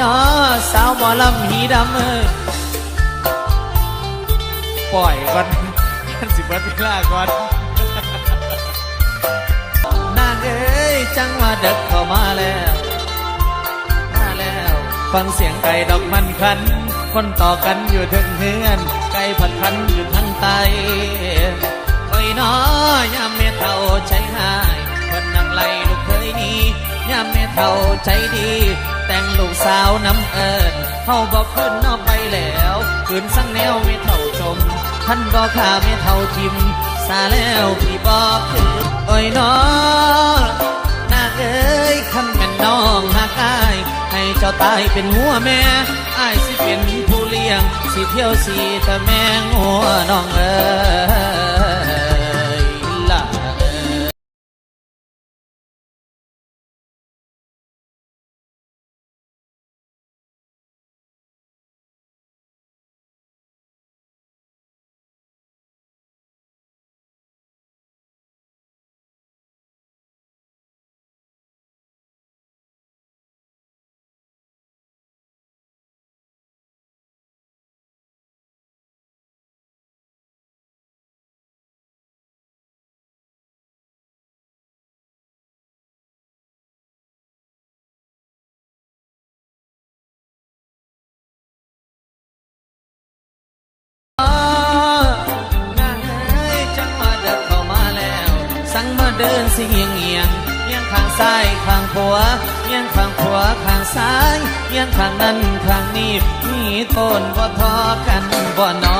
น้อสาวหมอลำหีดำปล่อยก่อนท่านสิบวัดเวลาก่อนนางเอ้ยจังว่าเด็กเข้ามาแล้วฟังเสียงไก่ดอกมันคันคนต่อกันอยู่ถึงเฮือนไก่ผัดคันอยู่ทางใต้โอ้ยน้อยามแม่เฒ่าใจหายคนนักไล่ลูกเคยนี้ยามแม่เฒ่าใจดีแต่งลูกสาวน้ำเอิญเฮาบอกขึ้นนอกไปแล้วคืนสั่งแนวแม่เฒ่าชมท่านบอกข้าแม่เฒ่าทิมสาแล้วพี่บอกคือโอ้ยน้อนางเอ้ยคำแม่นน้องหักอายให้เจ้าตายเป็นหัวแม่อ้ายสิเป็นผู้เลี้ยงสิเที่ยวสิแต่แม่งัวน้องเอ้ยล่ะสั่งมาเดินสิเงียงเงียงเงียงข้างซ้ายข้างขวาเงียงข้างขวาข้างซ้ายเงียงข้างนั้นข้างนี้มีต้นบ่ทอกันบ่นอ